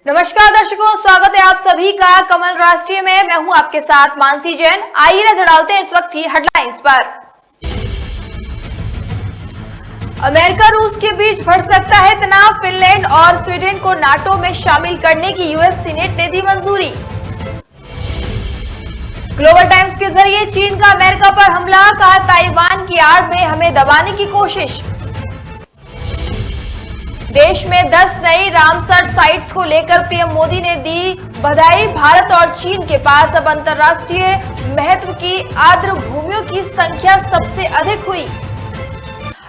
नमस्कार दर्शकों, स्वागत है आप सभी का कमल राष्ट्रीय में। मैं हूं आपके साथ मानसी जैन। आइए नजर डालते हैं इस वक्त की हेडलाइंस पर। अमेरिका रूस के बीच बढ़ सकता है तनाव। फिनलैंड और स्वीडन को नाटो में शामिल करने की यूएस सीनेट ने दी मंजूरी। ग्लोबल टाइम्स के जरिए चीन का अमेरिका पर हमला, कहा ताइवान की आड़ में हमें दबाने की कोशिश। देश में 10 नई रामसर साइट्स को लेकर पीएम मोदी ने दी बधाई। भारत और चीन के पास अब अंतर्राष्ट्रीय महत्व की आर्द्र भूमियों की संख्या सबसे अधिक हुई।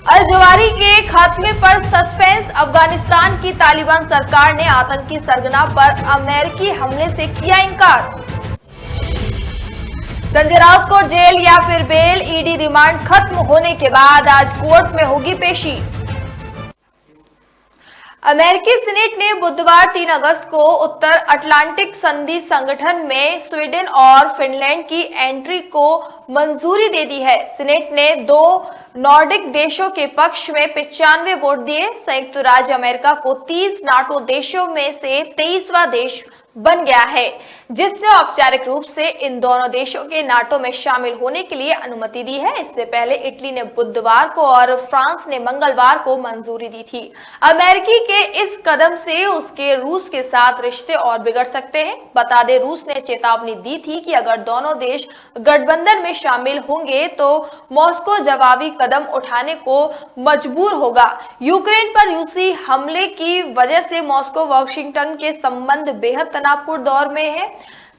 अल जवारी के खात्मे पर सस्पेंस। अफगानिस्तान की तालिबान सरकार ने आतंकी सरगना पर अमेरिकी हमले से किया इनकार। संजय राउत को जेल या फिर बेल, ईडी रिमांड खत्म होने के बाद आज कोर्ट में होगी पेशी। अमेरिकी सीनेट ने बुधवार 3 अगस्त को उत्तर अटलांटिक संधि संगठन में स्वीडन और फिनलैंड की एंट्री को मंजूरी दे दी है। सीनेट ने 2 नॉर्डिक देशों के पक्ष में 95 वोट दिए। संयुक्त राज्य अमेरिका को 30 नाटो देशों में से 23वां देश बन गया है, जिसने औपचारिक रूप से इन दोनों देशों के नाटो में शामिल होने के लिए अनुमति दी है। इससे पहले इटली ने बुधवार को और फ्रांस ने मंगलवार को मंजूरी दी थी। अमेरिकी के इस कदम से उसके रूस के साथ रिश्ते और बिगड़ सकते हैं। बता दें, रूस ने चेतावनी दी थी कि अगर दोनों देश गठबंधन में शामिल होंगे तो मॉस्को जवाबी कदम उठाने को मजबूर होगा। यूक्रेन पर रूसी हमले की वजह से मॉस्को वाशिंगटन के संबंध बेहद तनावपूर्ण दौर में है।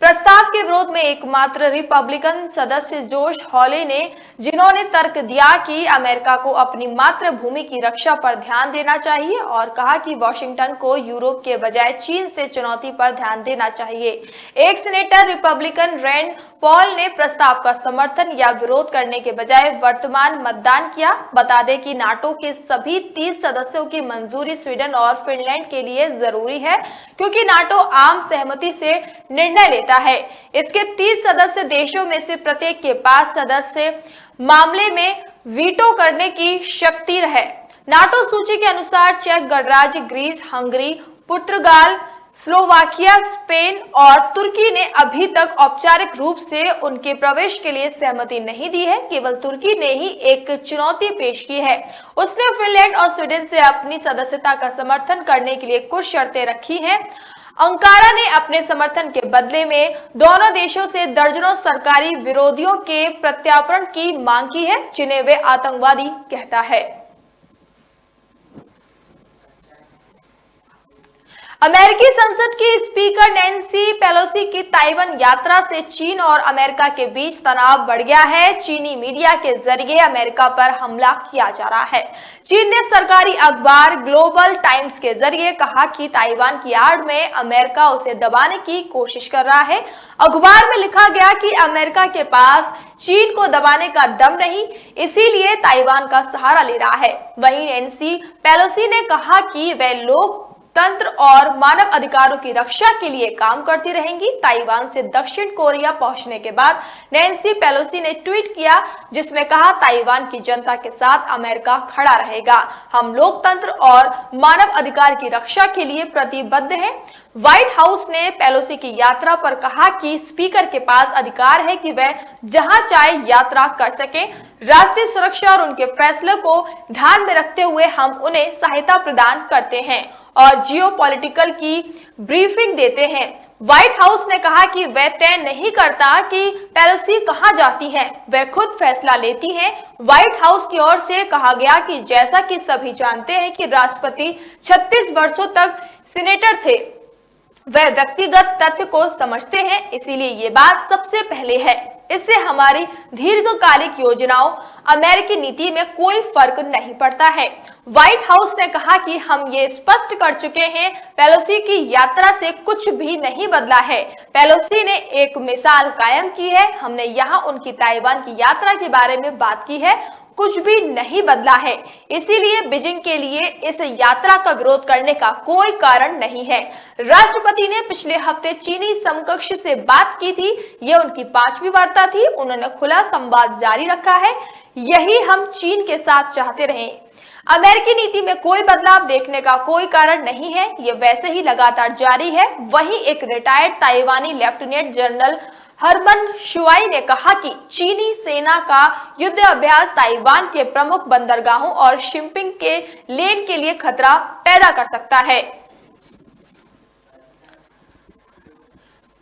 प्रस्ताव के विरोध में एकमात्र रिपब्लिकन सदस्य जोश हॉले ने, जिन्होंने तर्क दिया कि अमेरिका को अपनी मातृभूमि की रक्षा पर ध्यान देना चाहिए और कहा कि वॉशिंगटन को यूरोप के बजाय चीन से चुनौती पर ध्यान देना चाहिए। एक सीनेटर रिपब्लिकन रैंड पॉल ने प्रस्ताव का समर्थन या विरोध करने के बजाय वर्तमान मतदान किया। बता दें कि नाटो के सभी 30 सदस्यों की मंजूरी स्वीडन और फिनलैंड के लिए जरूरी है, क्योंकि नाटो आम सहमति से निर्णय लेता है। इसके 30 सदस्य देशों में से प्रत्येक के पास सदस्य मामले में वीटो करने की शक्ति है। नाटो सूची के अनुसार चेक गणराज्य, ग्रीस, हंगरी, पुर्तगाल, स्लोवाकिया, स्पेन और तुर्की ने अभी तक औपचारिक रूप से उनके प्रवेश के लिए सहमति नहीं दी है। केवल तुर्की ने ही एक चुनौती पेश की है। उसने फिनलैंड और स्वीडन से अपनी सदस्यता का समर्थन करने के लिए कुछ शर्तें रखी हैं। अंकारा ने अपने समर्थन के बदले में दोनों देशों से दर्जनों सरकारी विरोधियों के प्रत्यार्पण की मांग की है, जिन्हें वे आतंकवादी कहता है। अमेरिकी संसद की स्पीकर नैन्सी पेलोसी की ताइवान यात्रा से चीन और अमेरिका के बीच तनाव बढ़ गया है। चीनी मीडिया के जरिए अमेरिका पर हमला किया जा रहा है। चीन ने सरकारी अखबार ग्लोबल टाइम्स के जरिए कहा कि ताइवान की आड़ में अमेरिका उसे दबाने की कोशिश कर रहा है। अखबार में लिखा गया कि अमेरिका के पास चीन को दबाने का दम नहीं, इसीलिए ताइवान का सहारा ले रहा है। वहीं नैन्सी पेलोसी ने कहा कि वे लोग तंत्र और मानव अधिकारों की रक्षा के लिए काम करती रहेंगी। ताइवान से दक्षिण कोरिया पहुंचने के बाद नैन्सी पेलोसी ने ट्वीट किया, जिसमें कहा, ताइवान की जनता के साथ अमेरिका खड़ा रहेगा। हम लोकतंत्र और मानव अधिकार की रक्षा के लिए प्रतिबद्ध हैं। व्हाइट हाउस ने पेलोसी की यात्रा पर कहा कि स्पीकर के पास अधिकार है कि वह जहां चाहे यात्रा कर सके। राष्ट्रीय सुरक्षा और उनके फैसले को ध्यान में रखते हुए हम उन्हें सहायता प्रदान करते हैं और जियोपॉलिटिकल की ब्रीफिंग देते हैं। व्हाइट हाउस ने कहा कि वह तय नहीं करता कि पेलोसी कहां जाती हैं, वह खुद फैसला लेती हैं। व्हाइट हाउस की ओर से कहा गया कि जैसा कि सभी जानते हैं कि राष्ट्रपति 36 वर्षों तक सीनेटर थे, वह व्यक्तिगत तथ्य को समझते हैं, इसीलिए ये बात सबसे पहले है। इससे हमारी दीर्घकालिक योजनाओं, अमेरिकी नीति में कोई फर्क नहीं पड़ता है। व्हाइट हाउस ने कहा कि हम ये स्पष्ट कर चुके हैं, पेलोसी की यात्रा से कुछ भी नहीं बदला है। पेलोसी ने एक मिसाल कायम की है। हमने यहाँ उनकी ताइवान की यात्रा के बारे में बात की है, कुछ भी नहीं बदला है। इसीलिए बीजिंग के लिए इस यात्रा का विरोध करने का कोई कारण नहीं है। राष्ट्रपति ने पिछले हफ्ते चीनी समकक्ष से बात की थी। यह उनकी 5वीं वार्ता थी। उन्होंने खुला संवाद जारी रखा है। यही हम चीन के साथ चाहते रहे। अमेरिकी नीति में कोई बदलाव देखने का कोई कारण नहीं है, ये वैसे ही लगातार जारी है। वहीं एक रिटायर्ड ताइवानी लेफ्टिनेंट जनरल हरमन शुआई ने कहा कि चीनी सेना का युद्ध अभ्यास ताइवान के प्रमुख बंदरगाहों और शिपिंग के लेन के लिए खतरा पैदा कर सकता है।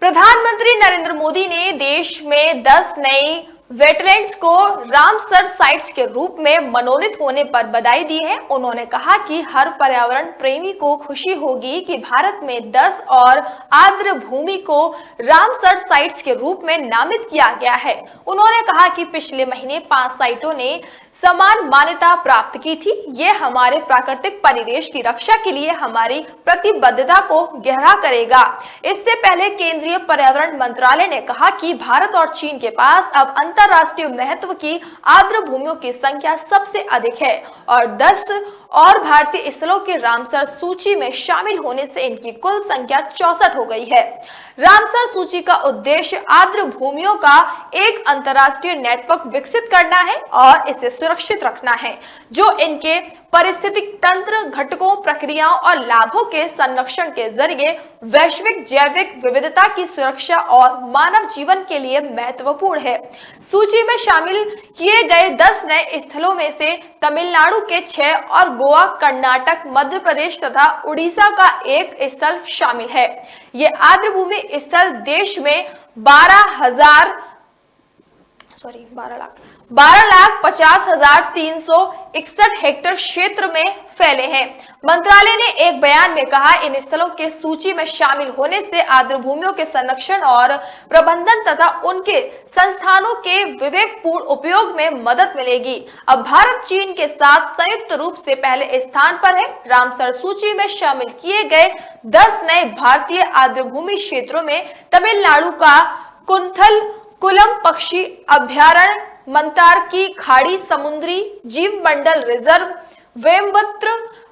प्रधानमंत्री नरेंद्र मोदी ने देश में 10 नई वेटलैंड्स को रामसर साइट्स के रूप में मनोनीत होने पर बधाई दी है। उन्होंने कहा कि हर पर्यावरण प्रेमी को खुशी होगी कि भारत में 10 और आर्द्र भूमि को रामसर साइट्स के रूप में नामित किया गया है। उन्होंने कहा कि पिछले महीने 5 साइटों ने समान मान्यता प्राप्त की थी। ये हमारे प्राकृतिक परिवेश की रक्षा के लिए हमारी प्रतिबद्धता को गहरा करेगा। इससे पहले केंद्रीय पर्यावरण मंत्रालय ने कहा कि भारत और चीन के पास अब अंतरराष्ट्रीय महत्व की आर्द्र भूमियों की संख्या सबसे अधिक है और 10 और भारतीय स्थलों के रामसर सूची में शामिल होने से इनकी कुल संख्या 64 हो गई है। रामसर सूची का उद्देश्य आर्द्र भूमियों का एक अंतरराष्ट्रीय नेटवर्क विकसित करना है और इसे सुरक्षित रखना है, जो इनके पारिस्थितिक तंत्र, घटकों, प्रक्रियाओं और लाभों के संरक्षण के जरिए वैश्विक जैविक विविधता की सुरक्षा और मानव जीवन के लिए महत्वपूर्ण है। सूची में शामिल किए गए 10 नए स्थलों में से तमिलनाडु के 6 और गोवा, कर्नाटक, मध्य प्रदेश तथा उड़ीसा का एक स्थल शामिल है। ये आर्द्र भूमि स्थल देश में 12,50,361 हेक्टेयर क्षेत्र में फैले हैं। मंत्रालय ने एक बयान में कहा, इन स्थलों के सूची में शामिल होने से आर्द्र भूमियों के संरक्षण और प्रबंधन तथा उनके संस्थानों के विवेकपूर्ण उपयोग में मदद मिलेगी। अब भारत चीन के साथ संयुक्त रूप से पहले स्थान पर है। रामसर सूची में शामिल किए गए 10 नए भारतीय आर्द्र भूमि क्षेत्रों में तमिलनाडु का कुंथल कुलम पक्षी अभ्यारण्य, मंतार की खाड़ी समुद्री जीव मंडल रिजर्व, वेम्बत्र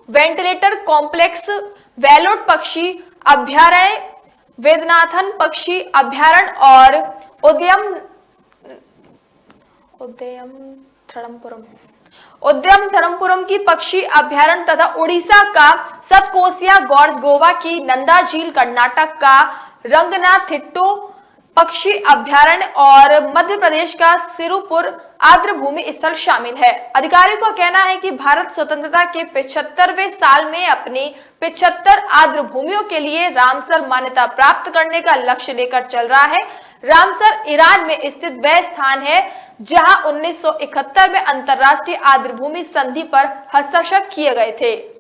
वेंटिलेटर कॉम्प्लेक्स, वेलोड पक्षी अभ्यारण्य, वेदनाथन पक्षी अभ्यारण्य और उद्यम थरमपुरम की पक्षी अभ्यारण्य तथा उड़ीसा का सतकोसिया गॉर्ज, गोवा की नंदा झील, कर्नाटक का रंगनाथिट्टो पक्षी अभ्यारण्य और मध्य प्रदेश का सिरुपुर आर्द्र भूमि स्थल शामिल है। अधिकारियों का कहना है कि भारत स्वतंत्रता के 75वें साल में अपनी 75 आर्द्र भूमियों के लिए रामसर मान्यता प्राप्त करने का लक्ष्य लेकर चल रहा है। रामसर ईरान में स्थित वह स्थान है जहां 1971 में अंतरराष्ट्रीय आर्द्र भूमि संधि पर हस्ताक्षर किए गए थे।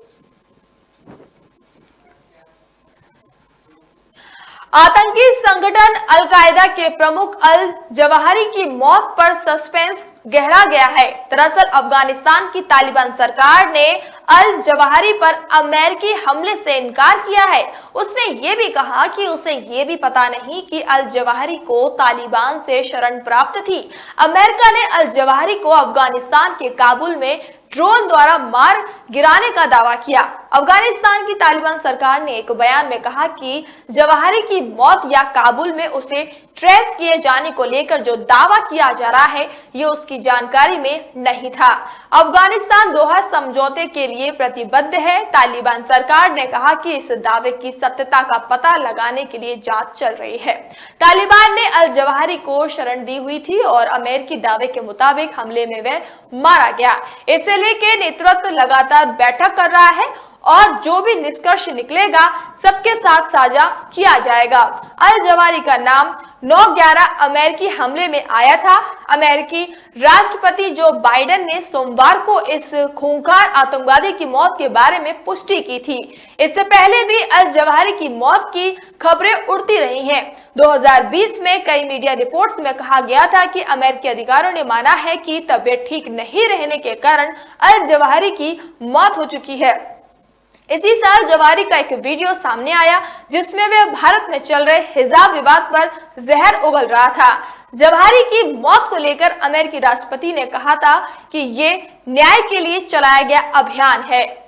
आतंकी संगठन अलकायदा के प्रमुख अल जवाहिरी की मौत पर सस्पेंस गहरा गया है। दरअसल अफगानिस्तान की तालिबान सरकार ने अल जवाहिरी पर अमेरिकी हमले से इनकार किया है। उसने ये भी कहा कि उसे ये भी पता नहीं कि अल जवाहिरी को तालिबान से शरण प्राप्त थी। अमेरिका ने अल जवाहिरी को अफगानिस्तान के काबुल में ड्रोन द्वारा मार गिराने का दावा किया। अफगानिस्तान की तालिबान सरकार ने एक बयान में कहा कि जवाहिरी की मौत या काबुल में उसे ट्रेस किए जाने को लेकर जो दावा किया जा रहा है, ये उसकी जानकारी में नहीं था। अफगानिस्तान दोहा समझौते के लिए प्रतिबद्ध है। तालिबान सरकार ने कहा कि इस दावे की सत्यता का पता लगाने के लिए जांच चल रही है। तालिबान ने अल जवाहिरी को शरण दी हुई थी और अमेरिकी दावे के मुताबिक हमले में वह मारा गया। इसे लेकर नेतृत्व लगातार बैठक कर रहा है और जो भी निष्कर्ष निकलेगा सबके साथ साझा किया जाएगा। अल जवाहिरी का नाम 9/11 अमेरिकी हमले में आया था। अमेरिकी राष्ट्रपति जो बाइडेन ने सोमवार को इस खूंखार आतंकवादी की मौत के बारे में पुष्टि की थी। इससे पहले भी अल जवाहिरी की मौत की खबरें उड़ती रही हैं। 2020 में कई मीडिया रिपोर्ट्स में कहा गया था कि अमेरिकी अधिकारियों ने माना है कि तबीयत ठीक नहीं रहने के कारण अल जवाहिरी की मौत हो चुकी है। इसी साल जवाहिरी का एक वीडियो सामने आया जिसमें वह भारत में चल रहे हिजाब विवाद पर जहर उगल रहा था। जवाहिरी की मौत को लेकर अमेरिकी राष्ट्रपति ने कहा था कि ये न्याय के लिए चलाया गया अभियान है।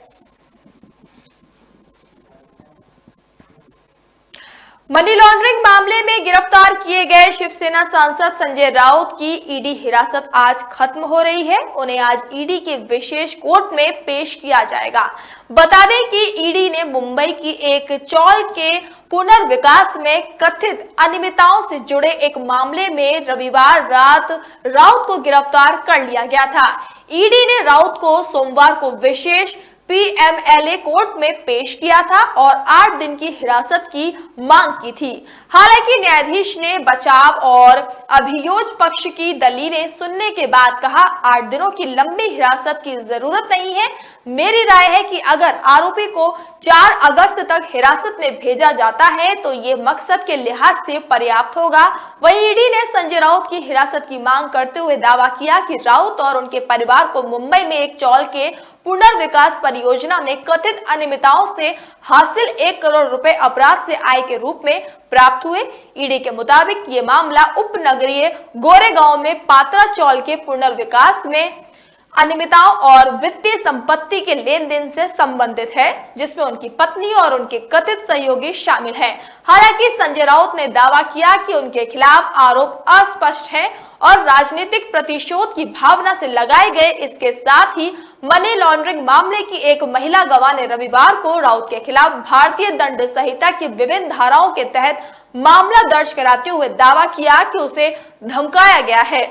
मनी लॉन्ड्रिंग मामले में गिरफ्तार किए गए शिवसेना सांसद संजय राउत की ईडी हिरासत आज खत्म हो रही है। उन्हें आज ईडी के विशेष कोर्ट में पेश किया जाएगा। बता दें कि ईडी ने मुंबई की एक चौल के पुनर्विकास में कथित अनियमितताओं से जुड़े एक मामले में रविवार रात राउत को गिरफ्तार कर लिया गया था। ईडी ने राउत को सोमवार को विशेष पीएमएलए कोर्ट में पेश किया था और 8 दिन की हिरासत की मांग की थी। हालांकि न्यायाधीश ने बचाव और अभियोजन पक्ष की दलीलें सुनने के बाद कहा, 8 दिनों की लंबी हिरासत की जरूरत नहीं है। मेरी राय है कि अगर आरोपी को 4 अगस्त तक हिरासत में भेजा जाता है तो ये मकसद के लिहाज से पर्याप्त होगा। वहीं ईडी ने संजय राउत की हिरासत की मांग करते हुए दावा किया कि राउत और उनके परिवार को मुंबई में एक चौल के पुनर्विकास परियोजना में कथित अनियमितताओं से हासिल 1 करोड़ रुपए अपराध से आय के रूप में प्राप्त हुए। ईडी के मुताबिक ये मामला उपनगरीय गोरेगांव में पात्रा चौल के पुनर्विकास में अनियमितताओं और वित्तीय संपत्ति के लेन देन से संबंधित है, जिसमें उनकी पत्नी और उनके कथित सहयोगी शामिल हैं। हालांकि संजय राउत ने दावा किया कि उनके खिलाफ आरोप अस्पष्ट हैं और राजनीतिक प्रतिशोध की भावना से लगाए गए। इसके साथ ही मनी लॉन्ड्रिंग मामले की एक महिला गवाह ने रविवार को राउत के खिलाफ भारतीय दंड संहिता की विभिन्न धाराओं के तहत मामला दर्ज कराते हुए दावा किया कि उसे धमकाया गया है।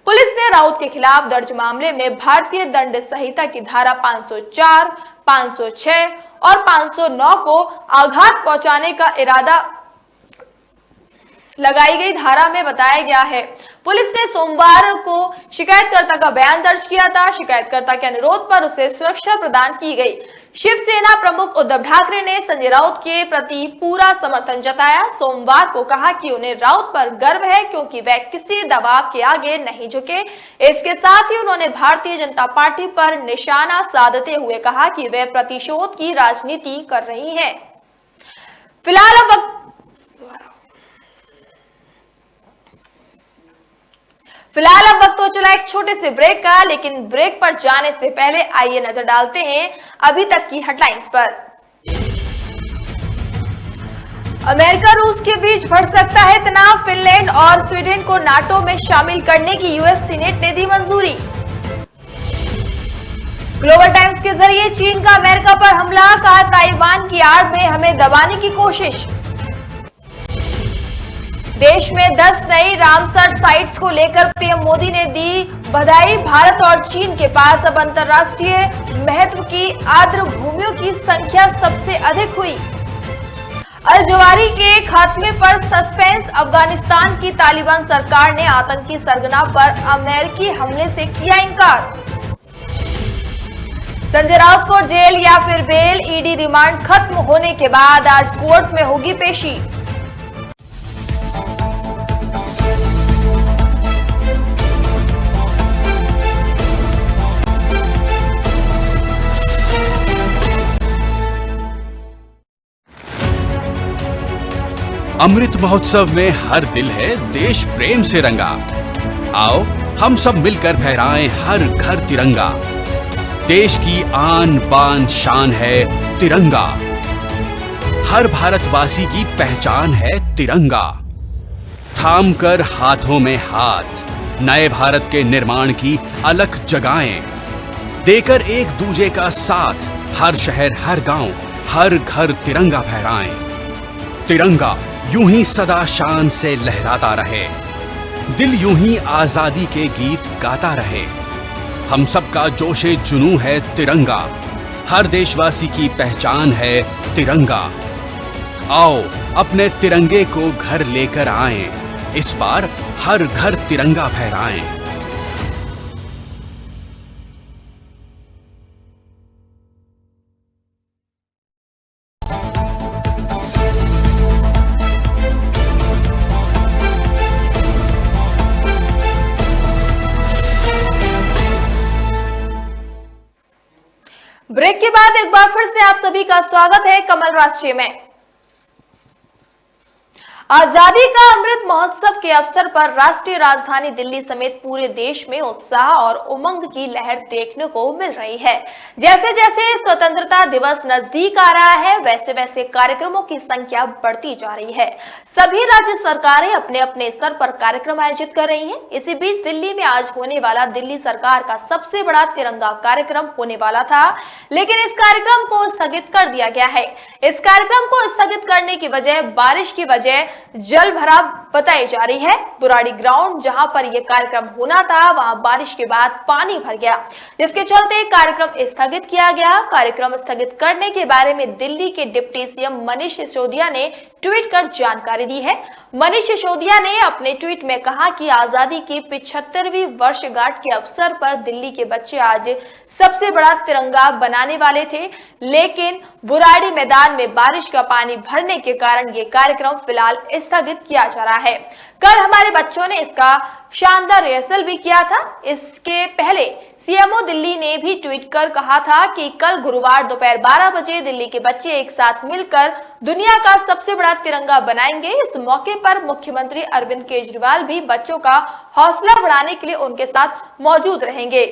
पुलिस ने राउत के खिलाफ दर्ज मामले में भारतीय दंड संहिता की धारा 504, 506 और 509 को आघात पहुंचाने का इरादा लगाई गई धारा में बताया गया है। पुलिस ने सोमवार को शिकायतकर्ता का बयान दर्ज किया था। शिकायतकर्ता के अनुरोध पर उसे सुरक्षा प्रदान की गई। शिवसेना प्रमुख उद्धव ठाकरे ने संजय राउत के प्रति पूरा समर्थन जताया। सोमवार को कहा कि उन्हें राउत पर गर्व है क्योंकि वह किसी दबाव के आगे नहीं झुके। इसके साथ ही उन्होंने भारतीय जनता पार्टी पर निशाना साधते हुए कहा कि वे प्रतिशोध की राजनीति कर रही है। फिलहाल अब वक्त हो चला एक छोटे से ब्रेक का, लेकिन ब्रेक पर जाने से पहले आइए नजर डालते हैं अभी तक की हेडलाइंस पर। अमेरिका रूस के बीच बढ़ सकता है तनाव, फिनलैंड और स्वीडन को नाटो में शामिल करने की यूएस सीनेट ने दी मंजूरी। ग्लोबल टाइम्स के जरिए चीन का अमेरिका पर हमला, कहा ताइवान की आड़ में हमें दबाने की कोशिश। देश में 10 नई रामसर साइट्स को लेकर पीएम मोदी ने दी बधाई। भारत और चीन के पास अब अंतर्राष्ट्रीय महत्व की आर्द्र भूमियों की संख्या सबसे अधिक हुई। अल जवारी के खात्मे पर सस्पेंस, अफगानिस्तान की तालिबान सरकार ने आतंकी सरगना पर अमेरिकी हमले से किया इनकार। संजय राउत को जेल या फिर बेल, ईडी रिमांड खत्म होने के बाद आज कोर्ट में होगी पेशी। अमृत महोत्सव में हर दिल है देश प्रेम से रंगा। आओ हम सब मिलकर फहराएं हर घर तिरंगा। देश की आन बान शान है तिरंगा। हर भारतवासी की पहचान है तिरंगा। थाम कर हाथों में हाथ नए भारत के निर्माण की अलख जगाएं। देकर एक दूजे का साथ हर शहर हर गांव हर घर तिरंगा फहराएं। तिरंगा यूं ही सदा शान से लहराता रहे, दिल यूं ही आजादी के गीत गाता रहे। हम सबका जोशे जुनूं है तिरंगा, हर देशवासी की पहचान है तिरंगा। आओ अपने तिरंगे को घर लेकर आएं, इस बार हर घर तिरंगा फहराएं। ब्रेक के बाद एक बार फिर से आप सभी का स्वागत है कमल राष्ट्रीय में। आजादी का अमृत महोत्सव के अवसर पर राष्ट्रीय राजधानी दिल्ली समेत पूरे देश में उत्साह और उमंग की लहर देखने को मिल रही है। जैसे जैसे स्वतंत्रता दिवस नजदीक आ रहा है, वैसे वैसे कार्यक्रमों की संख्या बढ़ती जा रही है। सभी राज्य सरकारें अपने अपने स्तर पर कार्यक्रम आयोजित कर रही हैं। इसी बीच दिल्ली में आज होने वाला दिल्ली सरकार का सबसे बड़ा तिरंगा कार्यक्रम होने वाला था, लेकिन इस कार्यक्रम को स्थगित कर दिया गया है। इस कार्यक्रम को स्थगित करने की वजह बारिश की वजह जल भराव बताई जा रही है। बुराड़ी ग्राउंड जहां पर यह कार्यक्रम होना था, वहां बारिश के बाद पानी भर गया, जिसके चलते कार्यक्रम स्थगित किया गया। कार्यक्रम स्थगित करने के बारे में दिल्ली के डिप्टी सीएम मनीष सिसोदिया ने ट्वीट कर जानकारी दी है। मनीष सिसोदिया ने अपने ट्वीट में कहा कि आजादी की 75वीं वर्षगांठ के अवसर पर दिल्ली के बच्चे आज सबसे बड़ा तिरंगा बनाने वाले थे, लेकिन बुराड़ी मैदान में बारिश का पानी भरने के कारण ये कार्यक्रम फिलहाल स्थगित किया जा रहा है। कल हमारे बच्चों ने इसका शानदार रिहर्सल भी किया था। इसके पहले सीएमओ दिल्ली ने भी ट्वीट कर कहा था कि कल गुरुवार दोपहर 12 बजे दिल्ली के बच्चे एक साथ मिलकर दुनिया का सबसे बड़ा तिरंगा बनाएंगे। इस मौके पर मुख्यमंत्री अरविंद केजरीवाल भी बच्चों का हौसला बढ़ाने के लिए उनके साथ मौजूद रहेंगे।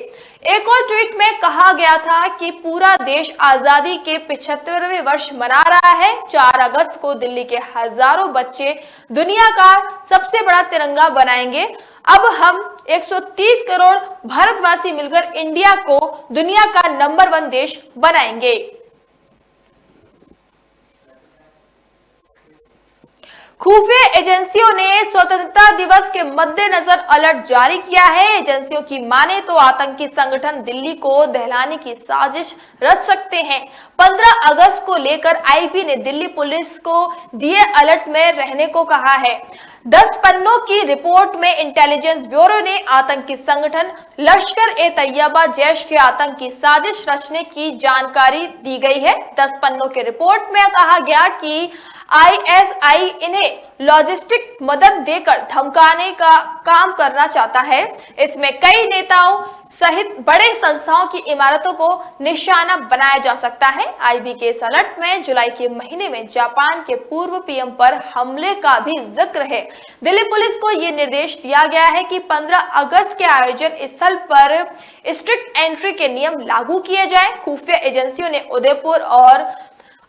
एक और ट्वीट में कहा गया था कि पूरा देश आजादी के 75वें वर्ष मना रहा है। 4 अगस्त को दिल्ली के हजारों बच्चे दुनिया का सबसे बड़ा तिरंगा बनाएंगे। अब हम 130 करोड़ भारतवासी मिलकर इंडिया को दुनिया का नंबर 1 देश बनाएंगे। खुफिया एजेंसियों ने स्वतंत्रता दिवस के मद्देनजर अलर्ट जारी किया है। एजेंसियों की माने तो आतंकी संगठन दिल्ली को दहलाने की साजिश रच सकते हैं। 15 अगस्त को लेकर आईबी ने दिल्ली पुलिस को दिए अलर्ट में रहने को कहा है। 10 पन्नों की रिपोर्ट में इंटेलिजेंस ब्यूरो ने आतंकी संगठन लश्कर ए तैयबा जैश के आतंकी साजिश रचने की जानकारी दी गई है। 10 पन्नों के रिपोर्ट में कहा गया कि आईएसआई इन्हें लॉजिस्टिक मदद देकर धमकाने का काम करना चाहता है। इसमें कई नेताओं सहित बड़े संस्थाओं की इमारतों को निशाना बनाया जा सकता है। आईबी के इस अलर्ट में जुलाई के महीने में जापान के पूर्व पीएम पर हमले का भी जिक्र है। दिल्ली पुलिस को यह निर्देश दिया गया है कि 15 अगस्त के आयोजन स्थल पर स्ट्रिक्ट एंट्री के नियम लागू किए जाएं। खुफिया एजेंसियों ने उदयपुर और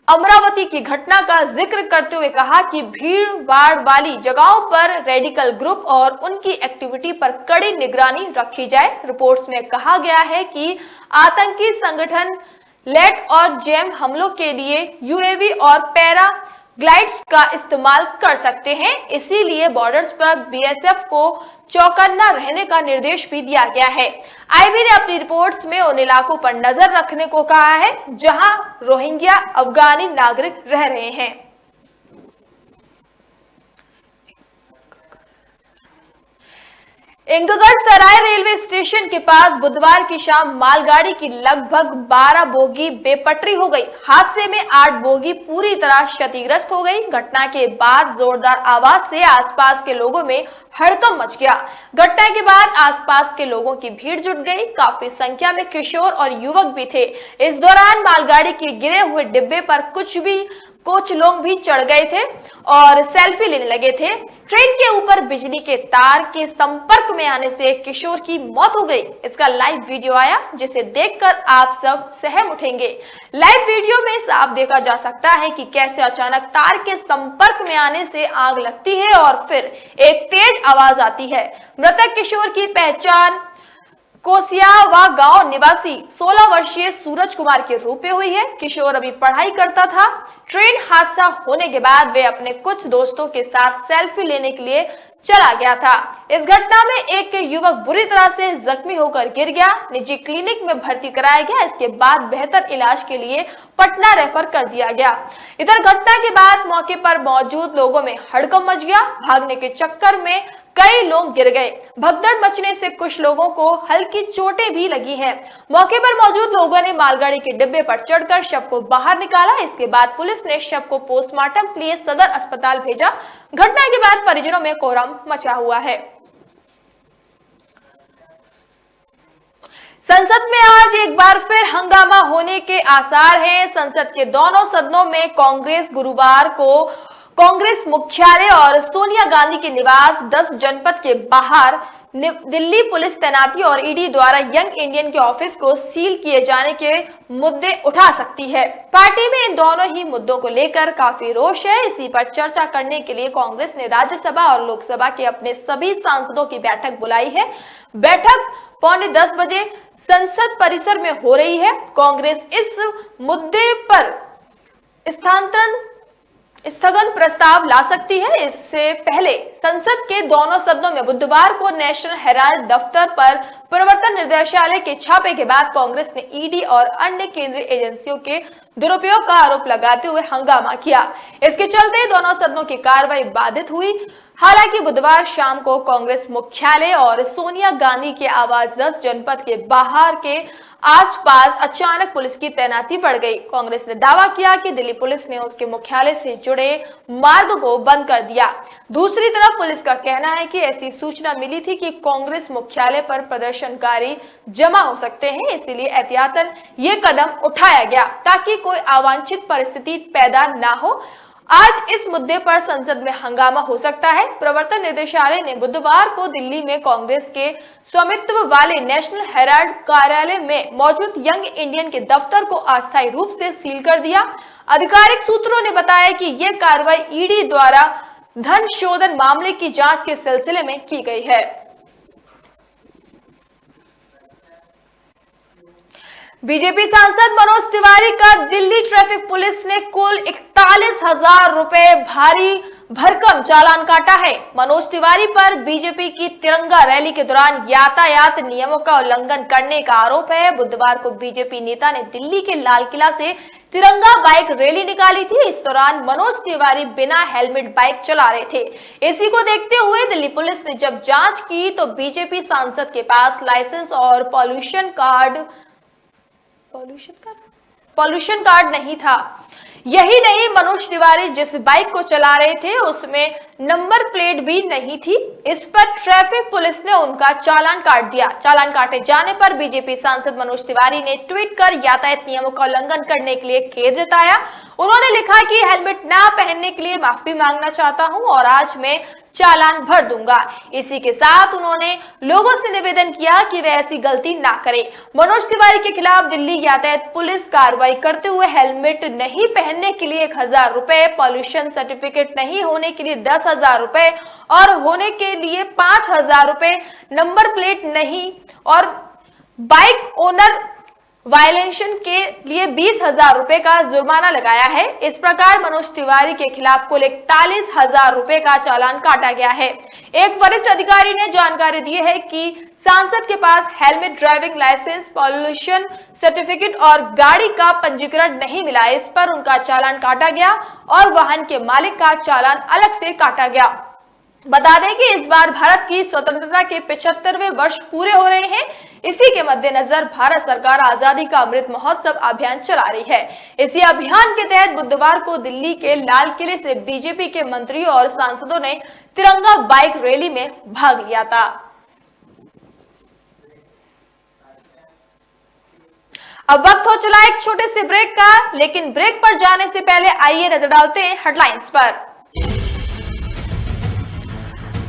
अमरावती की घटना का जिक्र करते हुए कहा कि भीड़ भाड़ वाली जगहों पर रेडिकल ग्रुप और उनकी एक्टिविटी पर कड़ी निगरानी रखी जाए। रिपोर्ट्स में कहा गया है कि आतंकी संगठन लेट और जैम हमलों के लिए यूएवी और पैरा ग्लाइड्स का इस्तेमाल कर सकते हैं। इसीलिए बॉर्डर्स पर बीएसएफ को चौकन्ना रहने का निर्देश भी दिया गया है। आईबी ने अपनी रिपोर्ट्स में उन इलाकों पर नजर रखने को कहा है जहां रोहिंग्या अफगानी नागरिक रह रहे हैं। इंगगढ़ सराय रेलवे स्टेशन के पास बुधवार की शाम मालगाड़ी की लगभग 12 बोगी बेपटरी हो गई। हादसे में 8 बोगी पूरी तरह क्षतिग्रस्त हो गई। घटना के बाद जोरदार आवाज से आसपास के लोगों में हड़कंप मच गया। घटना के बाद आसपास के लोगों की भीड़ जुट गई। काफी संख्या में किशोर और युवक भी थे। इस दौरान मालगाड़ी के गिरे हुए डिब्बे पर कुछ लोग भी चढ़ गए थे और सेल्फी लेने लगे थे। ट्रेन के ऊपर बिजली के तार के संपर्क में आने से एक किशोर की मौत हो गई। इसका लाइव वीडियो आया, जिसे देखकर आप सब सहम उठेंगे। लाइव वीडियो में साफ देखा जा सकता है कि कैसे अचानक तार के संपर्क में आने से आग लगती है और फिर एक तेज आवाज आती है। मृतक किशोर की पहचान कोसियावा गांव निवासी 16 वर्षीय सूरज कुमार के रूप में हुई है। किशोर अभी पढ़ाई करता था। ट्रेन हादसा होने के बाद वे अपने कुछ दोस्तों के साथ सेल्फी लेने के लिए चला गया था। इस घटना में एक युवक बुरी तरह से जख्मी होकर गिर गया, निजी क्लिनिक में भर्ती कराया गया। इसके बाद बेहतर इलाज के लिए पटना रेफर कर दिया गया। इधर घटना के बाद मौके पर मौजूद लोगों में हड़कंप मच गया। भागने के चक्कर में कई लोग गिर गए। भगदड़ मचने से कुछ लोगों को हल्की चोटें भी लगी हैं। मौके पर मौजूद लोगों ने मालगाड़ी के डिब्बे पर चढ़कर शव को बाहर निकाला। इसके बाद पुलिस ने शव को पोस्टमार्टम के लिए सदर अस्पताल भेजा। घटना के बाद परिजनों में कोहराम मचा हुआ है। संसद में आज एक बार फिर हंगामा होने के आसार हैं। संसद के दोनों सदनों में कांग्रेस गुरुवार को कांग्रेस मुख्यालय और सोनिया गांधी के निवास 10 जनपद के बाहर दिल्ली पुलिस तैनाती और ईडी द्वारा यंग इंडियन के ऑफिस को सील किए जाने के मुद्दे उठा सकती है। पार्टी में इन दोनों ही मुद्दों को लेकर काफी रोष है। इसी पर चर्चा करने के लिए कांग्रेस ने राज्यसभा और लोकसभा के अपने सभी सांसदों की बैठक बुलाई है। बैठक 9:45 बजे संसद परिसर में हो रही है। कांग्रेस इस मुद्दे पर स्थगन प्रस्ताव ला सकती है। इससे पहले संसद के दोनों सदनों में बुधवार को नेशनल हेराल्ड दफ्तर पर प्रवर्तन निर्देशालय के छापे के बाद कांग्रेस ने ईडी और अन्य केंद्रीय एजेंसियों के दुरुपयोग का आरोप लगाते हुए हंगामा किया। इसके चलते दोनों सदनों की कार्रवाई बाधित हुई। हालांकि बुधवार शाम को कांग्रेस मुख्यालय और सोनिया गांधी के आवास 10 जनपद के बाहर के आसपास अचानक पुलिस की तैनाती बढ़ गई। कांग्रेस ने दावा किया कि दिल्ली पुलिस ने उसके मुख्यालय से जुड़े मार्ग को बंद कर दिया। दूसरी तरफ पुलिस का कहना है कि ऐसी सूचना मिली थी कि कांग्रेस मुख्यालय पर प्रदर्शनकारी जमा हो सकते हैं, इसीलिए एहतियातन ये कदम उठाया गया ताकि कोई अवांछित परिस्थिति पैदा ना हो। आज इस मुद्दे पर संसद में हंगामा हो सकता है। प्रवर्तन निदेशालय ने बुधवार को दिल्ली में कांग्रेस के स्वामित्व वाले नेशनल हेराल्ड कार्यालय में मौजूद यंग इंडियन के दफ्तर को अस्थायी रूप से सील कर दिया। आधिकारिक सूत्रों ने बताया कि यह कार्रवाई ईडी द्वारा धन शोधन मामले की जांच के सिलसिले में की गई है। बीजेपी सांसद मनोज तिवारी का दिल्ली ट्रैफिक पुलिस ने कुल 41,000 रुपए भारी भरकम चालान काटा है। मनोज तिवारी पर बीजेपी की तिरंगा रैली के दौरान यातायात नियमों का उल्लंघन करने का आरोप है। बुधवार को बीजेपी नेता ने दिल्ली के लाल किला से तिरंगा बाइक रैली निकाली थी। इस दौरान मनोज तिवारी बिना हेलमेट बाइक चला रहे थे। इसी को देखते हुए दिल्ली पुलिस ने जब जांच की तो बीजेपी सांसद के पास लाइसेंस और पॉल्यूशन कार्ड नहीं था। यही नहीं, मनोज तिवारी जिस बाइक को चला रहे थे उसमें नंबर प्लेट भी नहीं थी। इस पर ट्रैफिक पुलिस ने उनका चालान काट दिया। चालान काटे जाने पर बीजेपी सांसद मनोज तिवारी ने ट्वीट कर यातायात नियमों का उल्लंघन करने के लिए खेद जताया। उन्होंने लिखा कि हेलमेट ना पहनने के लिए माफी मांगना चाहता हूं और आज मैं चालान भर दूंगा। इसी के साथ उन्होंने लोगों से निवेदन किया कि वे ऐसी गलती ना करें। मनोज तिवारी के खिलाफ दिल्ली यातायात पुलिस कार्रवाई करते हुए हेलमेट नहीं पहनने के लिए 1,000 रुपए, पॉल्यूशन सर्टिफिकेट नहीं होने के लिए 10,000 रुपए और होने के लिए 5,000 रुपए, नंबर प्लेट नहीं और बाइक ओनर वायलेशन के लिए 20,000 रुपए का जुर्माना लगाया है। इस प्रकार मनोज तिवारी के खिलाफ कुल 41,000 रुपए का चालान काटा गया है। एक वरिष्ठ अधिकारी ने जानकारी दी है कि सांसद के पास helmet, driving licence, pollution certificate और गाड़ी का पंजीकरण नहीं मिला। इस पर उनका चालान काटा गया और वाहन के मालिक का चालान अलग से काटा गया। बता दें कि इस बार भारत की स्वतंत्रता के 75वें वर्ष पूरे हो रहे हैं। इसी के मद्देनजर भारत सरकार आजादी का अमृत महोत्सव अभियान चला रही है। इसी अभियान के तहत बुधवार को दिल्ली के लाल किले से बीजेपी के मंत्रियों और सांसदों ने तिरंगा बाइक रैली में भाग लिया था। अब वक्त हो चला एक छोटे से ब्रेक का, लेकिन ब्रेक पर जाने से पहले आइए नजर डालते हैं हेडलाइंस पर।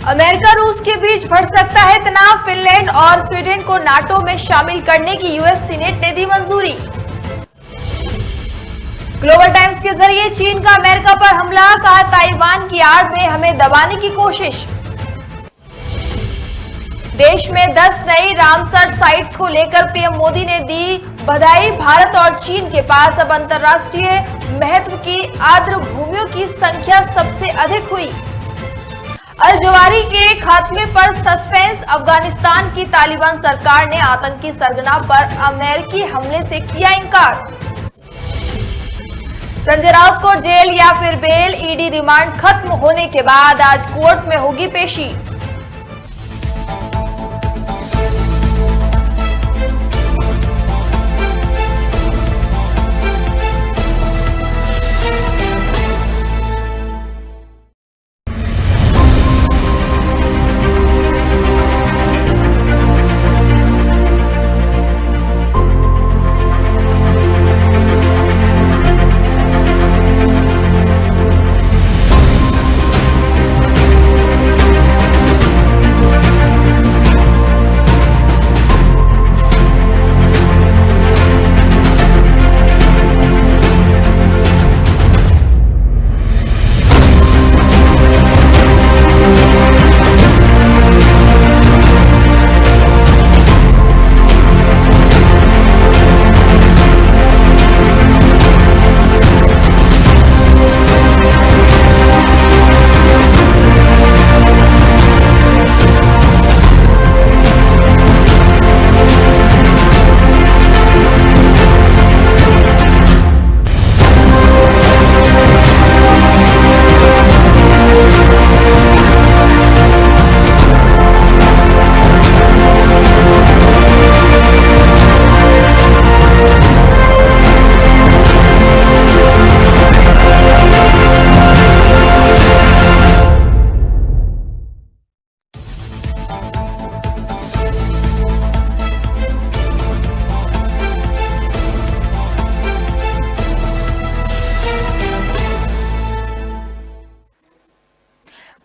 अमेरिका रूस के बीच बढ़ सकता है तनाव, फिनलैंड और स्वीडन को नाटो में शामिल करने की यूएस सीनेट ने दी मंजूरी। ग्लोबल टाइम्स के जरिए चीन का अमेरिका पर हमला, कहा ताइवान की आड़ में हमें दबाने की कोशिश। देश में 10 नई रामसर साइट्स को लेकर पीएम मोदी ने दी बधाई। भारत और चीन के पास अब अंतर्राष्ट्रीय महत्व की आर्द्र भूमियों की संख्या सबसे अधिक हुई। अल जवारी के खात्मे पर सस्पेंस, अफगानिस्तान की तालिबान सरकार ने आतंकी सरगना पर अमेरिकी हमले से किया इनकार। संजय राउत को जेल या फिर बेल, ईडी रिमांड खत्म होने के बाद आज कोर्ट में होगी पेशी।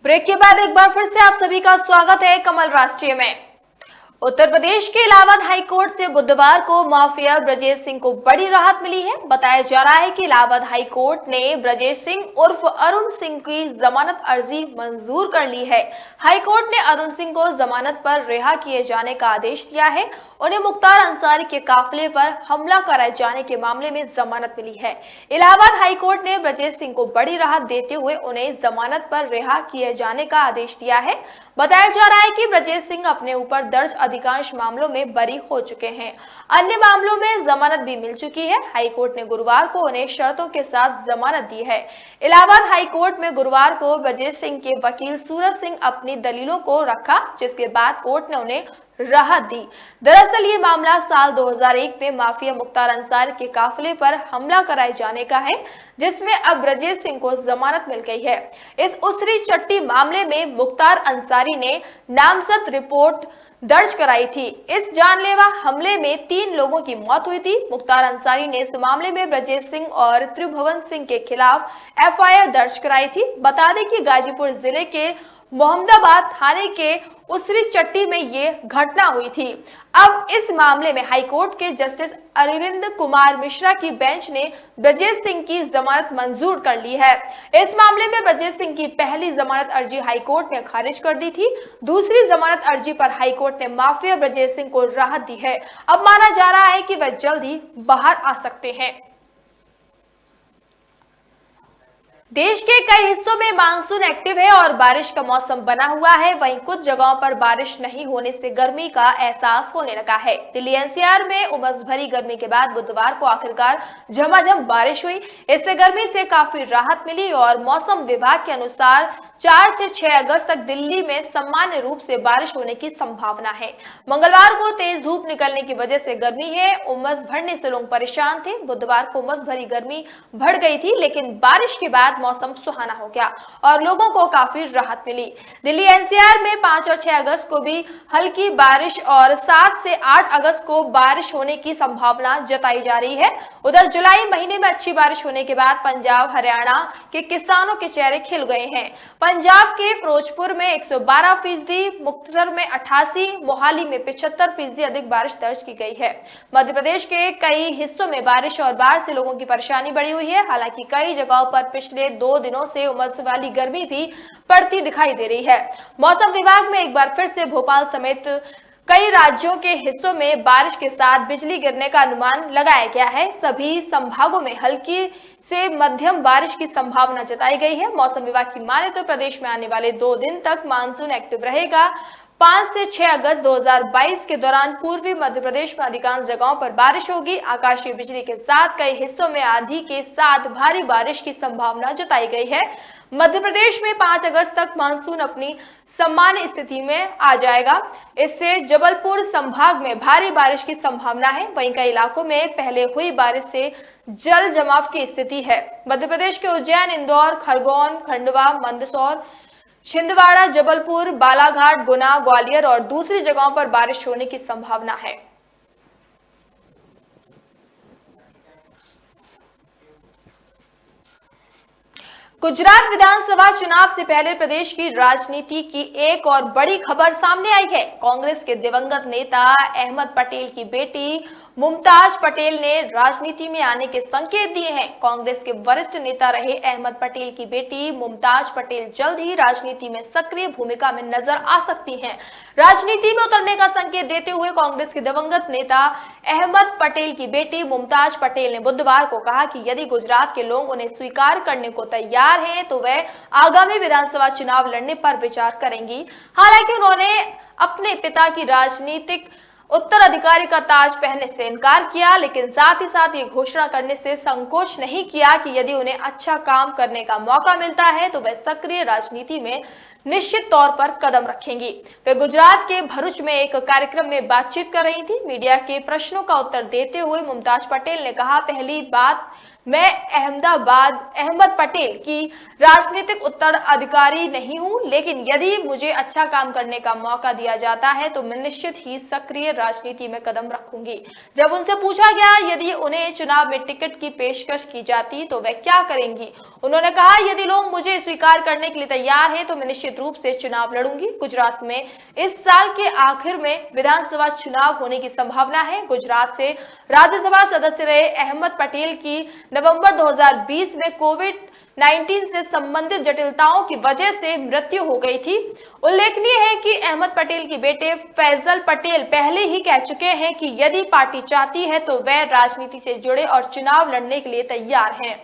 ब्रेक के बाद एक बार फिर से आप सभी का स्वागत है कमल राष्ट्रीय में। उत्तर प्रदेश के इलाहाबाद हाईकोर्ट से बुधवार को माफिया ब्रजेश सिंह को बड़ी राहत मिली है। बताया जा रहा है कि इलाहाबाद हाईकोर्ट ने ब्रजेश सिंह उर्फ अरुण सिंह की जमानत अर्जी मंजूर कर ली है। हाईकोर्ट ने अरुण सिंह को जमानत पर रिहा किए जाने का आदेश दिया है। उन्हें मुख्तार अंसारी के काफिले पर हमला कराए जाने के मामले में जमानत मिली है। इलाहाबाद हाईकोर्ट ने ब्रजेश सिंह को बड़ी राहत देते हुए उन्हें जमानत पर रिहा किए जाने का आदेश दिया है। बताया जा रहा है कि ब्रजेश सिंह अपने ऊपर दर्ज अधिकांश मामलों में बरी हो चुके हैं। अन्य मामलों में जमानत भी मिल चुकी है। हाईकोर्ट ने गुरुवार को उन्हें शर्तों के साथ जमानत दी है। इलाहाबाद हाईकोर्ट में गुरुवार को ब्रजेश सिंह के वकील सूरज सिंह अपनी दलीलों को रखा, जिसके बाद कोर्ट ने उन्हें राहत दी। दरअसल ये मामला साल 2001 में माफिया मुख्तार अंसारी के काफिले पर हमला कराए जाने का है, जिसमें अब ब्रजेश सिंह को जमानत मिल गई है। इस उसरी चट्टी मामले में मुख्तार अंसारी ने नामजद रिपोर्ट दर्ज कराई थी। इस जानलेवा हमले में 3 लोगों की मौत हुई थी। मुख्तार अंसारी ने इस मामले में ब्रजेश सिंह और त्रिभुवन सिंह के खिलाफ एफआईआर दर्ज कराई थी। बता दें कि गाजीपुर जिले के मोहम्मदाबाद थाने के उसरी चट्टी में ये घटना हुई थी। अब इस मामले में हाईकोर्ट के जस्टिस अरविंद कुमार मिश्रा की बेंच ने ब्रजेश सिंह की जमानत मंजूर कर ली है। इस मामले में ब्रजेश सिंह की पहली जमानत अर्जी हाईकोर्ट ने खारिज कर दी थी। दूसरी जमानत अर्जी पर हाईकोर्ट ने माफिया ब्रजेश सिंह को राहत दी है। अब माना जा रहा है कि वह जल्द ही बाहर आ सकते हैं। देश के कई हिस्सों में मानसून एक्टिव है और बारिश का मौसम बना हुआ है। वहीं कुछ जगहों पर बारिश नहीं होने से गर्मी का एहसास होने लगा है। दिल्ली एनसीआर में उमस भरी गर्मी के बाद बुधवार को आखिरकार झमाझम बारिश हुई। इससे गर्मी से काफी राहत मिली और मौसम विभाग के अनुसार 4 से 6 अगस्त तक दिल्ली में सामान्य रूप से बारिश होने की संभावना है। मंगलवार को तेज धूप निकलने की वजह से गर्मी है उमस भरने से लोग परेशान थे। बुधवार को उमस भरी गर्मी बढ़ गई थी, लेकिन बारिश के बाद मौसम सुहाना हो गया और लोगों को काफी राहत मिली। दिल्ली एनसीआर में 5 और 6 अगस्त को भी हल्की बारिश और 7 से 8 अगस्त को बारिश होने की संभावना जताई जा रही है। उधर जुलाई महीने में अच्छी बारिश होने के बाद पंजाब हरियाणा के किसानों के चेहरे खिल गए हैं। पंजाब के फिरोजपुर में 112%, मुक्तसर में 88%, मोहाली में 75% अधिक बारिश दर्ज की गई है। मध्य प्रदेश के कई हिस्सों में बारिश और बाढ़ से लोगों की परेशानी बढ़ी हुई है। हालांकि कई जगहों पर पिछले 2 दिनों से उमस वाली गर्मी भी पड़ती दिखाई दे रही है। मौसम विभाग में एक बार फिर से भोपाल समेत कई राज्यों के हिस्सों में बारिश के साथ बिजली गिरने का अनुमान लगाया गया है। सभी संभागों में हल्की से मध्यम बारिश की संभावना जताई गई है। मौसम विभाग की माने तो प्रदेश में आने वाले 2 दिन तक मानसून एक्टिव रहेगा। 5 से 6 अगस्त 2022 के दौरान पूर्वी मध्य प्रदेश में अधिकांश जगहों पर बारिश होगी। आकाशीय बिजली के साथ कई हिस्सों में आंधी के साथ भारी बारिश की संभावना जताई गई है। मध्य प्रदेश में 5 अगस्त तक मानसून अपनी सामान्य स्थिति में आ जाएगा। इससे जबलपुर संभाग में भारी बारिश की संभावना है। वहीं कई इलाकों में पहले हुई बारिश से जल जमाव की स्थिति है। मध्य प्रदेश के उज्जैन, इंदौर, खरगोन, खंडवा, मंदसौर, छिंदवाड़ा, जबलपुर, बालाघाट, गुना, ग्वालियर और दूसरी जगहों पर बारिश होने की संभावना है। गुजरात विधानसभा चुनाव से पहले प्रदेश की राजनीति की एक और बड़ी खबर सामने आई है। कांग्रेस के दिवंगत नेता अहमद पटेल की बेटी मुमताज पटेल ने राजनीति में आने के संकेत दिए हैं। कांग्रेस के वरिष्ठ नेता रहे अहमद पटेल की बेटी मुमताज पटेल जल्द ही राजनीति में सक्रिय भूमिका में नजर आ सकती हैं। राजनीति में उतरने का संकेत देते हुए कांग्रेस के दिवंगत नेता अहमद पटेल की बेटी मुमताज पटेल ने बुधवार को कहा कि यदि गुजरात के लोग उन्हें स्वीकार करने को तैयार हैं तो वह आगामी विधानसभा चुनाव लड़ने पर विचार करेंगी। हालांकि उन्होंने अपने पिता की राजनीतिक उत्तराधिकारी का ताज पहनने से इनकार किया, लेकिन साथ ही साथ ये घोषणा करने से संकोच नहीं किया कि यदि उन्हें अच्छा काम करने का मौका मिलता है तो वह सक्रिय राजनीति में निश्चित तौर पर कदम रखेंगी। वे गुजरात के भरूच में एक कार्यक्रम में बातचीत कर रही थी। मीडिया के प्रश्नों का उत्तर देते हुए मुमताज पटेल ने कहा, पहली बात मैं अहमद पटेल की राजनीतिक उत्तराधिकारी नहीं हूं, लेकिन यदि मुझे अच्छा काम करने का मौका दिया जाता है तो मैं निश्चित ही सक्रिय राजनीति में कदम रखूंगी। जब उनसे पूछा गया यदि उन्हें चुनाव में टिकट की पेशकश की जाती तो वे क्या करेंगी, उन्होंने कहा, यदि लोग मुझे स्वीकार करने के लिए तैयार हैं तो मैं निश्चित रूप से चुनाव लड़ूंगी। गुजरात में इस साल के आखिर में विधानसभा चुनाव होने की संभावना है। गुजरात से राज्यसभा सदस्य रहे अहमद पटेल की नवंबर 2020 में कोविड-19 से संबंधित जटिलताओं की वजह से मृत्यु हो गई थी। उल्लेखनीय है कि अहमद पटेल के बेटे फैजल पटेल पहले ही कह चुके हैं कि यदि पार्टी चाहती है तो वह राजनीति से जुड़े और चुनाव लड़ने के लिए तैयार हैं।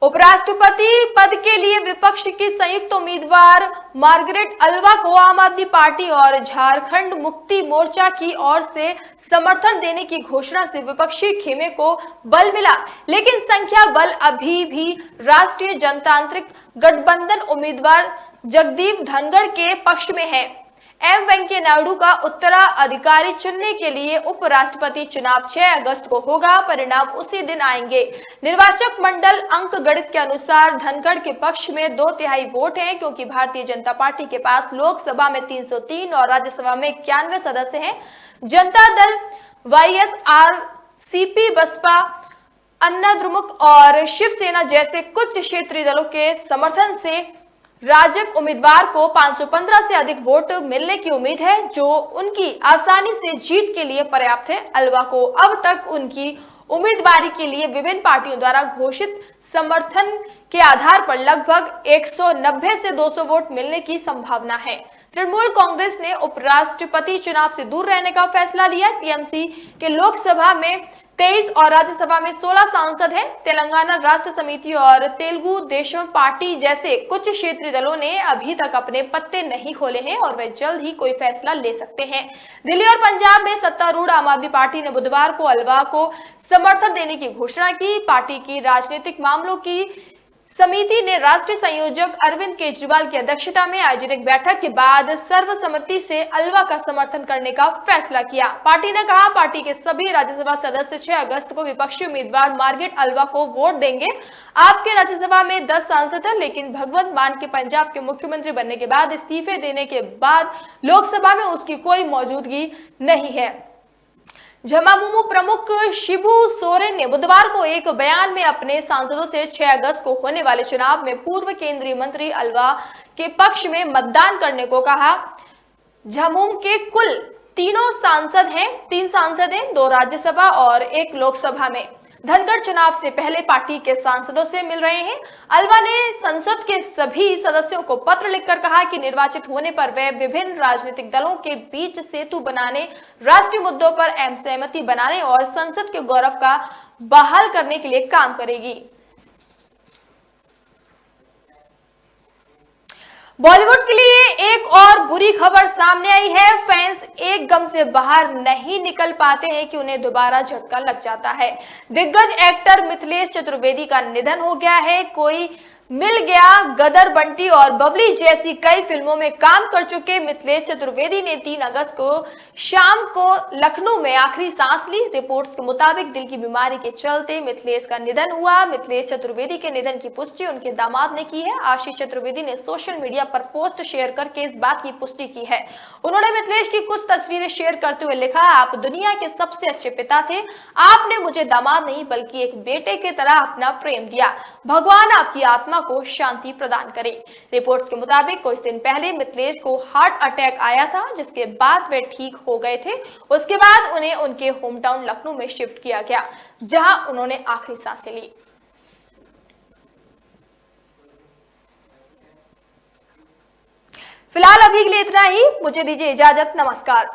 उपराष्ट्रपति पद के लिए विपक्ष की संयुक्त उम्मीदवार मार्गरेट अल्वा को आम आदमी पार्टी और झारखंड मुक्ति मोर्चा की ओर से समर्थन देने की घोषणा से विपक्षी खेमे को बल मिला, लेकिन संख्या बल अभी भी राष्ट्रीय जनतांत्रिक गठबंधन उम्मीदवार जगदीप धनखड़ के पक्ष में है। एम वेंकैया नायडू का उत्तराधिकारी चुनने के लिए उपराष्ट्रपति चुनाव 6 अगस्त को होगा। परिणाम उसी दिन आएंगे। निर्वाचक मंडल अंक गणित के अनुसार धनखड़ के पक्ष में 2/3 वोट हैं, क्योंकि भारतीय जनता पार्टी के पास लोकसभा में 303 और राज्यसभा में 91 सदस्य हैं। जनता दल, YSRCP, बसपा, अन्नाद्रमुक और शिवसेना जैसे कुछ क्षेत्रीय दलों के समर्थन से राजग उम्मीदवार को 515 से अधिक वोट मिलने की उम्मीद है, जो उनकी आसानी से जीत के लिए पर्याप्त है। अल्वा को अब तक उनकी उम्मीदवारी के लिए विभिन्न पार्टियों द्वारा घोषित समर्थन के आधार पर लगभग 190 से 200 वोट मिलने की संभावना है। तृणमूल कांग्रेस ने उपराष्ट्रपति चुनाव से दूर रहने का फैसला लिया। टीएमसी के लोकसभा में 23 और राज्यसभा में 16 सांसद हैं। तेलंगाना राष्ट्र समिति और तेलुगु देशम पार्टी जैसे कुछ क्षेत्रीय दलों ने अभी तक अपने पत्ते नहीं खोले हैं और वे जल्द ही कोई फैसला ले सकते हैं। दिल्ली और पंजाब में सत्तारूढ़ आम आदमी पार्टी ने बुधवार को अल्वा को समर्थन देने की घोषणा की। पार्टी की राजनीतिक मामलों की समिति ने राष्ट्रीय संयोजक अरविंद केजरीवाल की अध्यक्षता में आयोजित एक बैठक के बाद सर्वसम्मति से अल्वा का समर्थन करने का फैसला किया। पार्टी ने कहा, पार्टी के सभी राज्यसभा सदस्य 6 अगस्त को विपक्षी उम्मीदवार मार्गरेट अल्वा को वोट देंगे। आपके राज्यसभा में 10 सांसद हैं, लेकिन भगवंत मान के पंजाब के मुख्यमंत्री बनने के बाद इस्तीफे देने के बाद लोकसभा में उसकी कोई मौजूदगी नहीं है। झमामुमो प्रमुख शिबू सोरेन ने बुधवार को एक बयान में अपने सांसदों से 6 अगस्त को होने वाले चुनाव में पूर्व केंद्रीय मंत्री अल्वा के पक्ष में मतदान करने को कहा। झमामुम के कुल 3 सांसद हैं, 2 राज्यसभा और 1 लोकसभा में। धनखड़ चुनाव से पहले पार्टी के सांसदों से मिल रहे हैं। अल्वा ने संसद के सभी सदस्यों को पत्र लिखकर कहा कि निर्वाचित होने पर वे विभिन्न राजनीतिक दलों के बीच सेतु बनाने, राष्ट्रीय मुद्दों पर सहमति बनाने और संसद के गौरव का बहाल करने के लिए काम करेगी। बॉलीवुड के लिए एक और बुरी खबर सामने आई है। फैंस एक गम से बाहर नहीं निकल पाते हैं कि उन्हें दोबारा झटका लग जाता है। दिग्गज एक्टर मिथिलेश चतुर्वेदी का निधन हो गया है। कोई मिल गया, गदर, बंटी और बबली जैसी कई फिल्मों में काम कर चुके मिथिलेश चतुर्वेदी ने 3 अगस्त को शाम को लखनऊ में आखिरी सांस ली। रिपोर्ट्स के मुताबिक दिल की बीमारी के चलते मिथिलेश का निधन हुआ। मिथिलेश चतुर्वेदी के निधन की पुष्टि उनके दामाद ने की है। आशीष चतुर्वेदी ने सोशल मीडिया पर पोस्ट शेयर करके इस बात की पुष्टि की है। उन्होंने मिथिलेश की कुछ तस्वीरें शेयर करते हुए लिखा, आप दुनिया के सबसे अच्छे पिता थे। आपने मुझे दामाद नहीं बल्कि एक बेटे की तरह अपना प्रेम दिया। भगवान आपकी आत्मा को शांति प्रदान करे। रिपोर्ट्स के मुताबिक कुछ दिन पहले मिथिलेश को हार्ट अटैक आया था, जिसके बाद वे ठीक हो गए थे। उसके बाद उन्हें उनके होम टाउन लखनऊ में शिफ्ट किया गया, जहां उन्होंने आखिरी सांसें ली। फिलहाल अभी के लिए इतना ही। मुझे दीजिए इजाजत। नमस्कार।